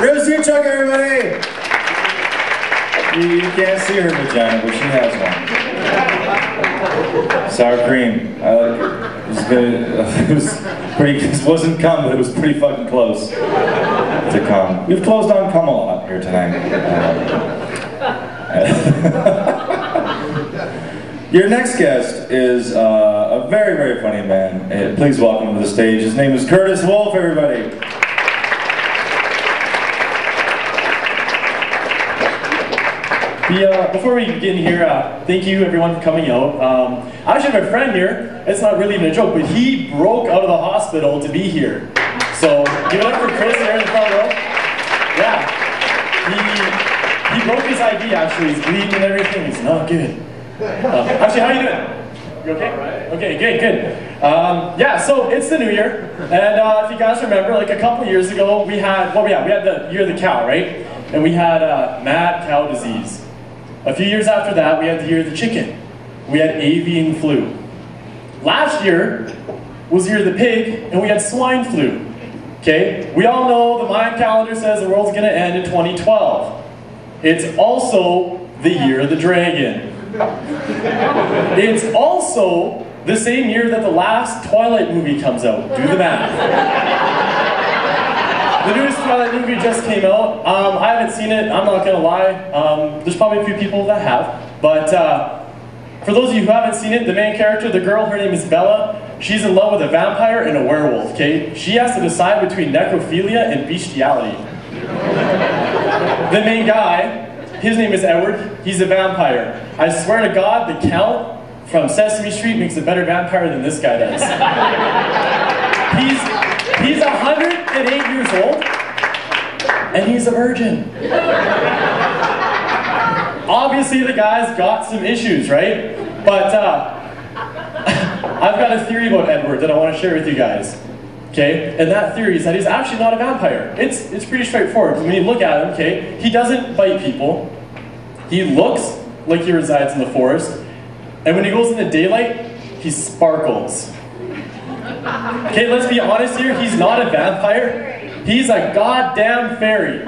Yuk Yuk, everybody! You can't see her vagina, but she has one. Sour cream. It was good. It wasn't cum, but it was pretty fucking close to cum. We've closed on cum a lot here tonight. Your next guest is a very, very funny man. Please welcome him to the stage. His name is Wolfe, everybody. Before we begin here, thank you everyone for coming out. I actually have a friend here. It's not really even a joke, but he broke out of the hospital to be here. So give it up for Chris here in the front row. Yeah, he broke his ID actually. He's bleeding and everything. It's not good. Actually, how are you doing? You okay? Okay, good. Yeah, so it's the new year, and if you guys remember, like a couple years ago, we had we had the year of the cow, right? And we had mad cow disease. A few years after that, we had the year of the chicken. We had avian flu. Last year was the year of the pig, and we had swine flu. Okay? We all know the Mayan calendar says the world's going to end in 2012. It's also the year of the dragon. It's also the same year that the last Twilight movie comes out. Do the math. The newest Twilight movie just came out. I haven't seen it, I'm not gonna lie. There's probably a few people that have. But for those of you who haven't seen it, the main character, the girl, her name is Bella. She's in love with a vampire and a werewolf, okay? She has to decide between necrophilia and bestiality. The main guy, his name is Edward. He's a vampire. I swear to God, the Count from Sesame Street makes a better vampire than this guy does. He's 108 years old, and he's a virgin. Obviously, the guy's got some issues, right? But I've got a theory about Edward that I want to share with you guys. Okay, and that theory is that he's actually not a vampire. It's pretty straightforward. When you look at him, okay, he doesn't bite people. He looks like he resides in the forest, and when he goes in the daylight, he sparkles. Okay, let's be honest here. He's not a vampire. He's a goddamn fairy.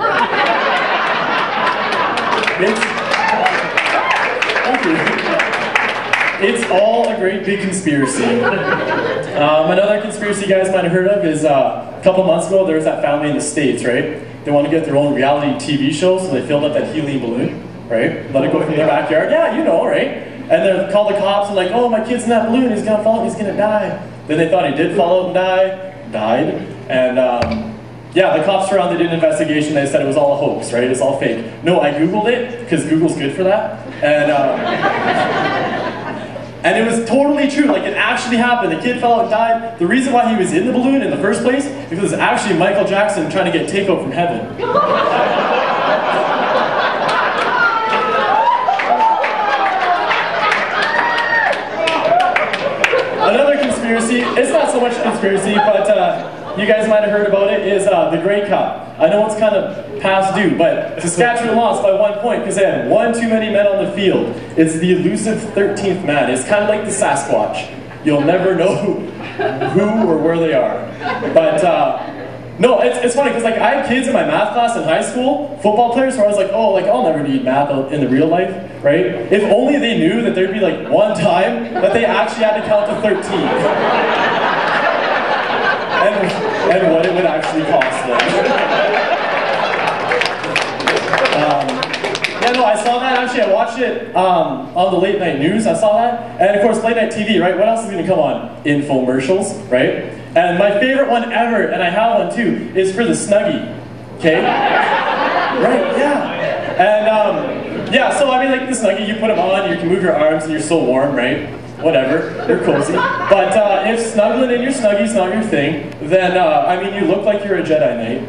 It's all a great big conspiracy. Another conspiracy you guys might have heard of is a couple months ago there was that family in the States, right? They wanted to get their own reality TV show, so they filled up that helium balloon, right? Let it go from their backyard. Yeah, you know, right? And they called the cops and like, oh, my kid's in that balloon, he's gonna fall, he's gonna die. Then they thought he did fall out and died. And yeah, the cops around, they did an investigation, they said it was all a hoax, right? It's all fake. No, I Googled it, because Google's good for that. And it was totally true, like it actually happened. The kid fell out and died. The reason why he was in the balloon in the first place, because it was actually Michael Jackson trying to get takeout from heaven. Another conspiracy, it's not so much a conspiracy, but you guys might have heard about it, is the Grey Cup. I know it's kind of past due, but Saskatchewan lost by 1 point because they had one too many men on the field. It's the elusive 13th man. It's kind of like the Sasquatch. You'll never know who or where they are. But no, it's funny because like I had kids in my math class in high school, football players, where I was like, oh, like I'll never need math in the real life, right? If only they knew that there'd be like one time that they actually had to count to 13. And what it would actually cost them. Yeah, no, I saw that actually. I watched it on the late night news. I saw that. And of course, late night TV, right? What else is going to come on? Infomercials, right? And my favorite one ever, and I have one too, is for the Snuggie. Okay? Right, yeah. And yeah, so I mean, like the Snuggie, you put them on, you can move your arms, and you're so warm, right? Whatever, you're cozy. But if snuggling in your Snuggie's not your thing, then I mean, you look like you're a Jedi Knight.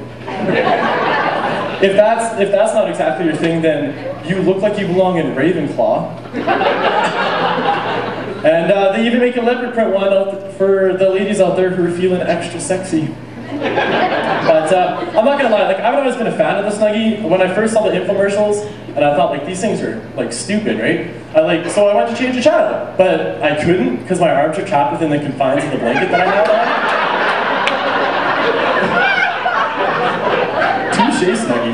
If that's not exactly your thing, then you look like you belong in Ravenclaw. And they even make a leopard print one for the ladies out there who are feeling extra sexy. But I'm not gonna lie, like I've always been a fan of the Snuggie. When I first saw the infomercials, and I thought like these things are like stupid, right? So I went to change the channel, but I couldn't because my arms are trapped within the confines of the blanket that I have on. Touche, Snuggie.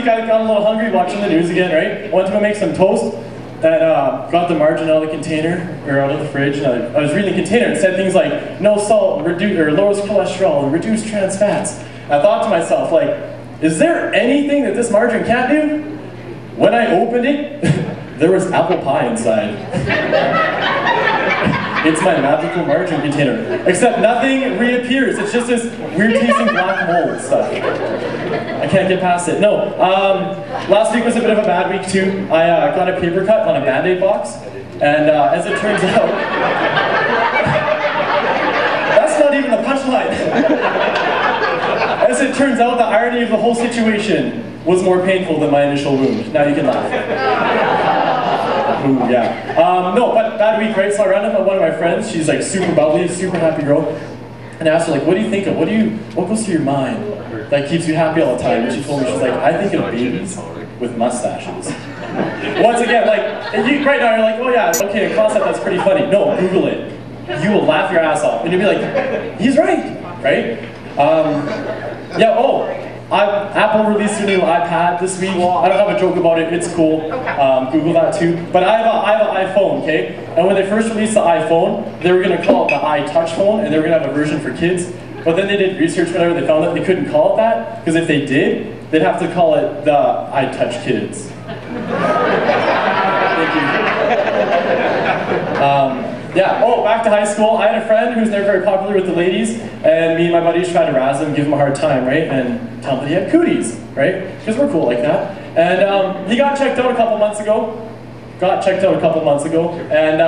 week I got a little hungry watching the news again, right? Went to go make some toast, and got the margarine out of the container, or out of the fridge, and I was reading the container, and it said things like, no salt, or lowers cholesterol, and reduce trans fats. And I thought to myself, like, is there anything that this margarine can't do? When I opened it, there was apple pie inside. It's my magical margarine container. Except nothing reappears. It's just this weird tasting black mold stuff. I can't get past it. No. Last week was a bit of a bad week too. I got a paper cut on a Band-Aid box. And as it turns out... that's not even the punchline. As it turns out, the irony of the whole situation was more painful than my initial wound. Now you can laugh. Ooh, yeah. No, but bad week, right? So I ran into one of my friends. She's like super bubbly, super happy girl. And I asked her, like, what do you think of? What goes through your mind that keeps you happy all the time? And she told me, she's like, I think of babies with mustaches. Once again, like, right now you're like, oh yeah, okay, in concept that's pretty funny. No, Google it. You will laugh your ass off. And you'll be like, he's right, right? Yeah, oh. Apple released a new iPad this week. I don't have a joke about it, it's cool. Google that too. But I have an iPhone, okay? And when they first released the iPhone, they were gonna call it the iTouch phone, and they were gonna have a version for kids. But then they did research, whatever, they found that they couldn't call it that, because if they did, they'd have to call it the iTouch Kids. Thank you. Yeah, oh, back to high school. I had a friend who was there very popular with the ladies, and me and my buddies tried to razz him, give him a hard time, right? And tell him that he had cooties, right? Because we're cool like that. And he got checked out a couple months ago. And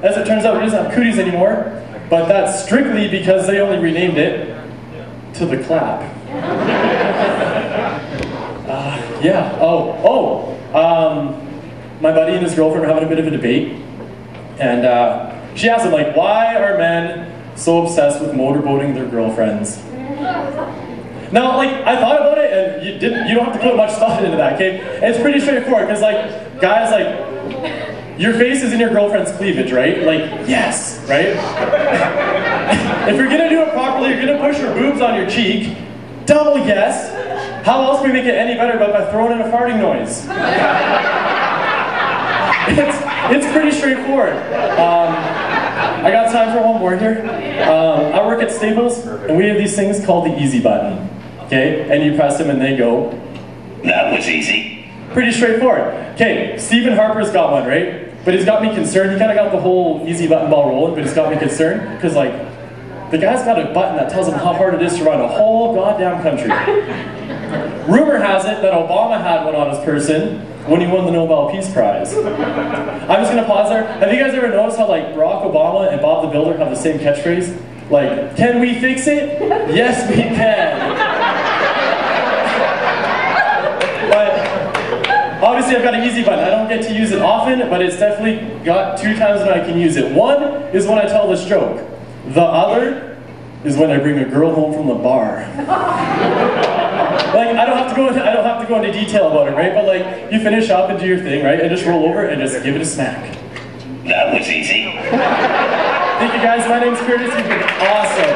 as it turns out, he doesn't have cooties anymore. But that's strictly because they only renamed it to the clap. Yeah, my buddy and his girlfriend were having a bit of a debate. And she asked him, like, why are men so obsessed with motorboating their girlfriends? Now, like, I thought about it, and you don't have to put much thought into that, okay? It's pretty straightforward, because, like, guys, like, your face is in your girlfriend's cleavage, right? Like, yes, right? If you're gonna do it properly, you're gonna push her boobs on your cheek, double yes. How else can we make it any better but by throwing in a farting noise? It's pretty straightforward. I got time for one more here. I work at Staples, and we have these things called the easy button. Okay, and you press them and they go. That was easy. Pretty straightforward. Okay, Stephen Harper's got one, right? But he's got me concerned. He kind of got the whole easy button ball rolling, but he's got me concerned because, like, the guy's got a button that tells him how hard it is to run a whole goddamn country. Rumor has it that Obama had one on his person when he won the Nobel Peace Prize. I'm just gonna pause there. Have you guys ever noticed how, like, Barack Obama and Bob the Builder have the same catchphrase? Like, can we fix it? Yes, we can. But obviously I've got an easy button. I don't get to use it often, but it's definitely got 2 times when I can use it. One is when I tell this joke. The other is when I bring a girl home from the bar. Like, I don't have to go into detail about it, right? But, like, you finish up and do your thing, right? And just roll over and just give it a smack. That was easy. Thank you guys. My name's Curtis. You've been awesome.